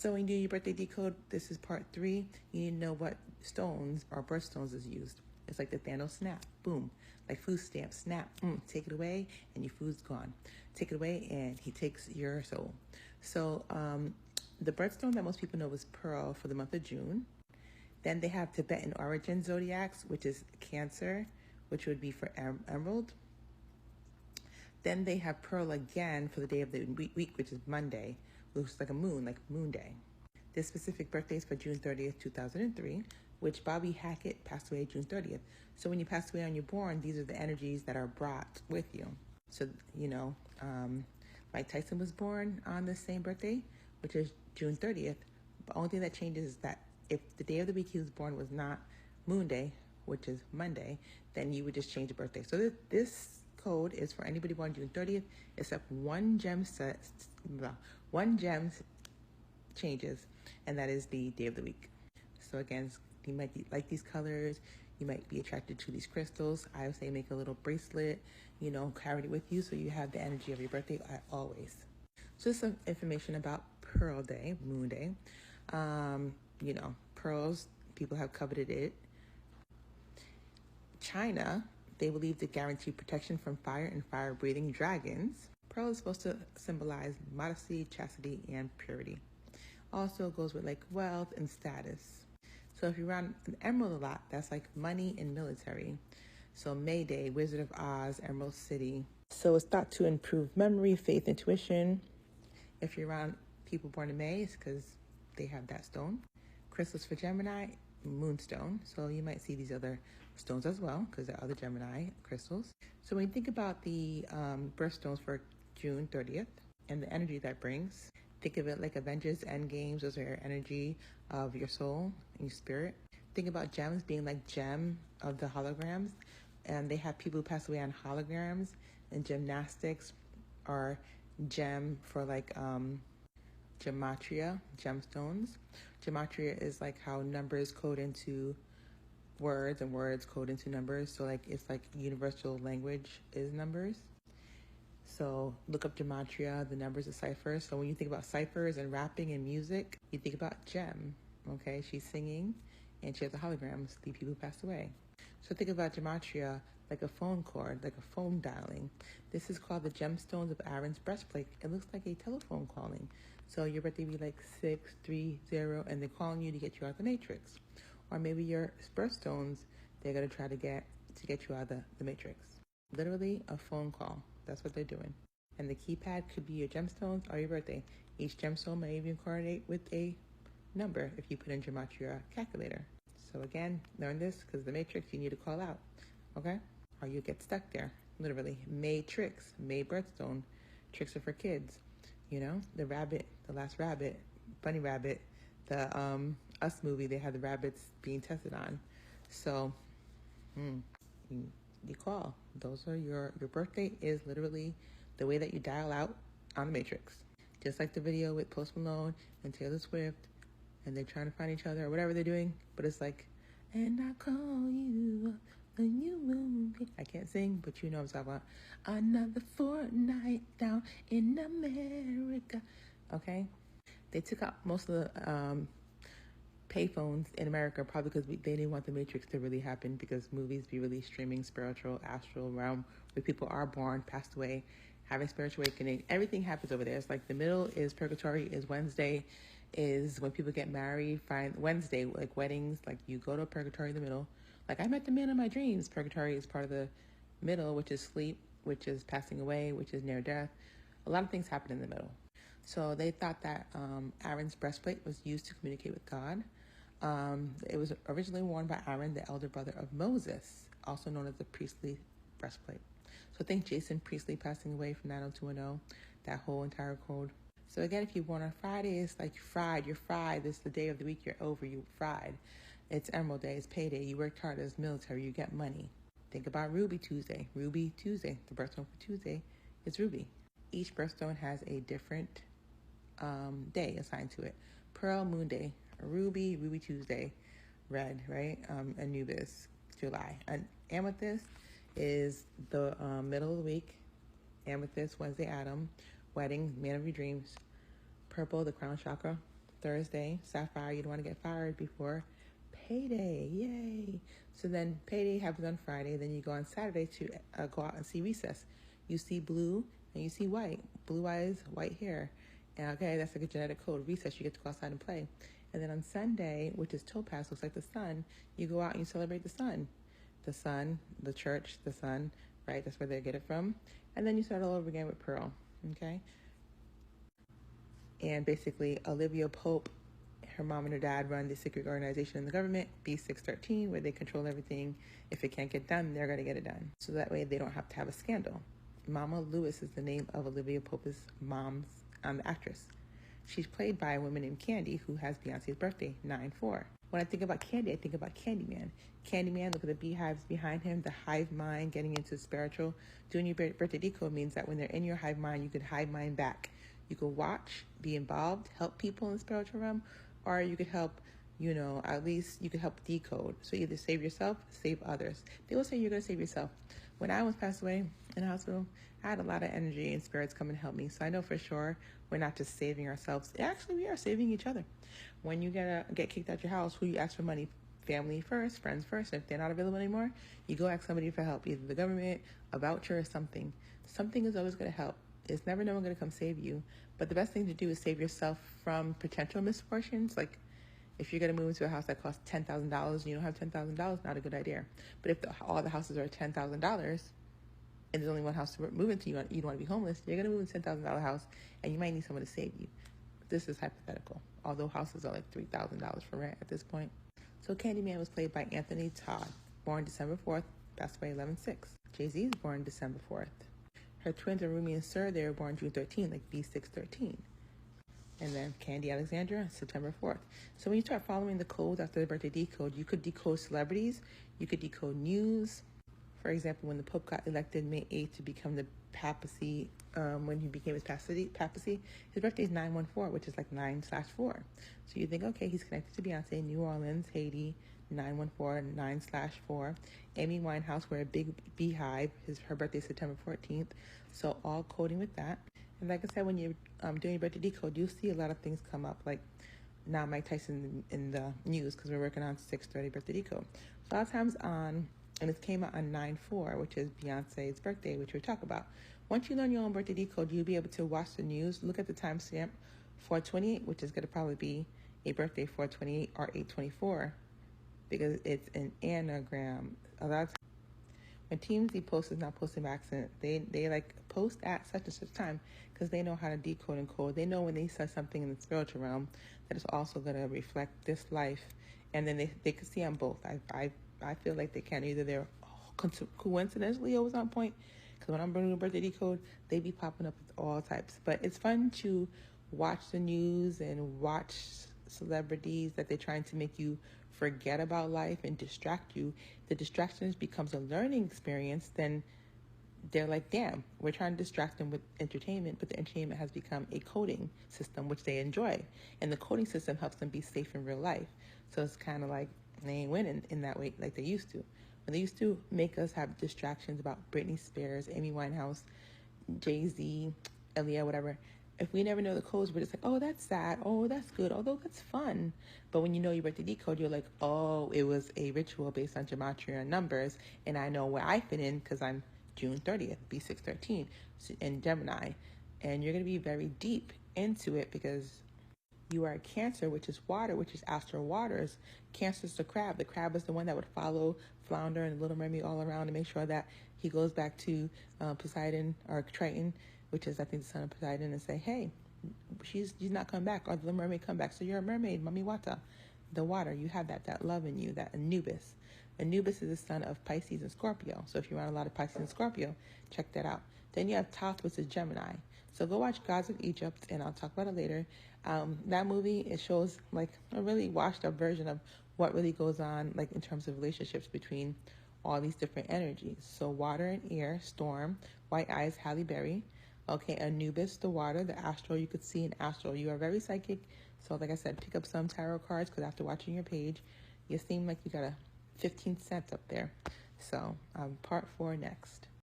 So when you do your birthday decode, this is part 3. You need to know what stones or birthstones is used. It's like the Thanos snap, boom. Like food stamp, snap, take it away and your food's gone. Take it away and he takes your soul. So the birthstone that most people know is Pearl for the month of June. Then they have Tibetan origin zodiacs, which is Cancer, which would be for Emerald. Then they have Pearl again for the day of the week, which is Monday. Looks like a moon, like Moon Day. This specific birthday is for June 30th, 2003, which Bobby Hackett passed away June 30th. So when you pass away on your born, these are the energies that are brought with you. So, Mike Tyson was born on the same birthday, which is June 30th. The only thing that changes is that if the day of the week he was born was not Moon Day, which is Monday, then you would just change the birthday. So this code is for anybody born June 30th, except one gem changes, and that is the day of the week. So again, you might like these colors, you might be attracted to these crystals. I would say make a little bracelet, carry it with you so you have the energy of your birthday always. So just some information about Pearl Day, Moon Day. Pearls, people have coveted it. China, they believe to guarantee protection from fire and fire-breathing dragons. Pearl is supposed to symbolize modesty, chastity, and purity. Also goes with like wealth and status. So if you're around an emerald a lot, that's like money and military. So May Day, Wizard of Oz, Emerald City. So it's thought to improve memory, faith, intuition. If you're around people born in May, it's because they have that stone. Crystals for Gemini, Moonstone. So you might see these other stones as well because there are other Gemini crystals. So when you think about the birthstones for June 30th and the energy that brings, think of it like Avengers Endgames. Those are your energy of your soul and your spirit. Think about gems being like gem of the holograms. And they have people who pass away on holograms, and gymnastics are gem for like gematria, gemstones. Gematria is like how numbers code into words and words code into numbers. So like it's like universal language is numbers. So look up gematria, the numbers of ciphers. So when you think about ciphers and rapping and music, you think about gem. Okay, she's singing and she has a hologram, the people who passed away. So think about gematria like a phone cord, like a phone dialing. This is called the gemstones of Aaron's breastplate. It looks like a telephone calling. So your birthday be like 630, and they're calling you to get you out of the matrix. Or maybe your birthstones, they're gonna try to get you out of the matrix. Literally a phone call. That's what they're doing. And the keypad could be your gemstones or your birthday. Each gemstone may even coordinate with a number if you put in gematria calculator. So again, learn this because the matrix you need to call out, okay? Or you get stuck there, literally. Matrix, May birthstone. Tricks are for kids. The rabbit, the last rabbit, bunny rabbit, the Us movie, they had the rabbits being tested on. So you call. Those are your birthday is literally the way that you dial out on the matrix. Just like the video with Post Malone and Taylor Swift, and they're trying to find each other or whatever they're doing, but it's like, and I call you when you will. I can't sing, but you know what I'm talking about. Another fortnight down in America. Okay? They took out most of the payphones in America probably because they didn't want the Matrix to really happen, because movies be really streaming spiritual, astral realm where people are born, passed away, having spiritual awakening. Everything happens over there. It's like the middle is purgatory, is Wednesday, is when people get married. Wednesday, like weddings, like you go to purgatory in the middle. Like I met the man of my dreams. Purgatory is part of the middle, which is sleep, which is passing away, which is near death. A lot of things happen in the middle. So they thought that Aaron's breastplate was used to communicate with God. It was originally worn by Aaron, the elder brother of Moses, also known as the priestly breastplate. So think Jason Priestley passing away from 90210, that whole entire code. So again, if you're born on Friday, it's like fried. You're fried. This is the day of the week you're over. You fried. It's Emerald Day. It's payday. You worked hard as military. You get money. Think about Ruby Tuesday. Ruby Tuesday. The birthstone for Tuesday is Ruby. Each birthstone has a different day assigned to it. Pearl, Moon Day. Ruby, Ruby Tuesday. Red, right? Anubis, July. And Amethyst is the middle of the week. Amethyst, Wednesday, Adam. Wedding, man of your dreams. Purple, the crown chakra. Thursday, Sapphire, you don't want to get fired before payday. Yay. So then payday happens on Friday. Then you go on Saturday to go out and see recess. You see blue and you see white. Blue eyes, white hair. And okay, that's like a genetic code. Recess, you get to go outside and play. And then on Sunday, which is topaz, looks like the sun, you go out and you celebrate the sun. The sun, the church, the sun, right? That's where they get it from. And then you start all over again with Pearl, okay? And basically, Olivia Pope, her mom and her dad run the secret organization in the government, B613, where they control everything. If it can't get done, they're going to get it done. So that way they don't have to have a scandal. Mama Lewis is the name of Olivia Pope's mom's actress. She's played by a woman named Candy, who has Beyonce's birthday, 9/4. When I think about Candy, I think about Candyman. Candyman, look at the beehives behind him, the hive mind, getting into spiritual. Doing your birthday decode means that when they're in your hive mind, you could hive mind back. You could watch, be involved, help people in the spiritual realm, or you could help, at least you could help decode. So either save yourself, save others. They will say you're going to save yourself. When I was passed away in the hospital, I had a lot of energy and spirits come and help me. So I know for sure we're not just saving ourselves. Actually, we are saving each other. When you get kicked out your house, who you ask for money? Family first, friends first. And if they're not available anymore, you go ask somebody for help, either the government, a voucher, or something. Something is always going to help. It's never no one going to come save you. But the best thing to do is save yourself from potential misfortunes. Like if you're going to move into a house that costs $10,000 and you don't have $10,000, not a good idea. But if all the houses are $10,000 and there's only one house to move into, you don't want to be homeless, you're going to move into a $10,000 house and you might need someone to save you. This is hypothetical, although houses are like $3,000 for rent at this point. So Candyman was played by Anthony Todd, born December 4th, passed away 11/6. Jay-Z is born December 4th. Her twins are Rumi and Sir. They were born June 13th, like B613. And then Candy Alexandra, September 4th. So when you start following the codes after the birthday decode, you could decode celebrities. You could decode news. For example, when the Pope got elected May 8th to become the papacy, when he became his papacy, his birthday is 9/14, which is like 9/4. So you think, okay, he's connected to Beyonce, New Orleans, Haiti, 9/14, 9/4. Amy Winehouse, wear a big beehive. Her birthday is September 14th. So all coding with that. And like I said, when you're doing your birthday decode, you'll see a lot of things come up, like now Mike Tyson in the news, because we're working on 6:30 birthday decode. So a lot of times and it came out on 9/4, which is Beyonce's birthday, which we'll talk about. Once you learn your own birthday decode, you'll be able to watch the news, look at the timestamp 4/28, which is going to probably be a birthday 4/28 or 8/24, because it's an anagram. A lot of times, when TMZ posts is not posting by accident, they like post at such and such time because they know how to decode and code. They know when they say something in the spiritual realm that it's also going to reflect this life, and then they can see on both. I feel like they can. Either they're coincidentally always on point, because when I'm bringing a birthday decode, they be popping up with all types. But it's fun to watch the news and watch celebrities that they're trying to make you forget about life and distract you. The distraction becomes a learning experience. Then they're like, damn, we're trying to distract them with entertainment, but the entertainment has become a coding system, which they enjoy. And the coding system helps them be safe in real life. So it's kind of like they ain't winning in that way like they used to. When they used to make us have distractions about Britney Spears, Amy Winehouse, Jay-Z, Aaliyah, whatever. If we never know the codes, we're just like, oh, that's sad. Oh, that's good. Although that's fun. But when you know your birthday decode, you're like, oh, it was a ritual based on gematria and numbers. And I know where I fit in because I'm June 30th, B613, in Gemini. And you're going to be very deep into it because you are a Cancer, which is water, which is astral waters. Cancer is the crab. The crab is the one that would follow Flounder and the Little Mermaid all around to make sure that he goes back to Poseidon or Triton, which is, I think, the son of Poseidon, and say, hey, she's not coming back, or the Little Mermaid come back. So you're a mermaid, Mami Wata. The water, you have that love in you, that Anubis. Anubis is the son of Pisces and Scorpio. So if you want a lot of Pisces and Scorpio, check that out. Then you have Thoth, which is Gemini. So go watch Gods of Egypt, and I'll talk about it later. That movie, it shows like a really washed up version of what really goes on, like in terms of relationships between all these different energies. So water and air, storm, white eyes, Halle Berry. Okay, Anubis, the water, the astral, you could see an astral. You are very psychic. So like I said, pick up some tarot cards, because after watching your page, you seem like you got a 15 cents up there. So part 4 next.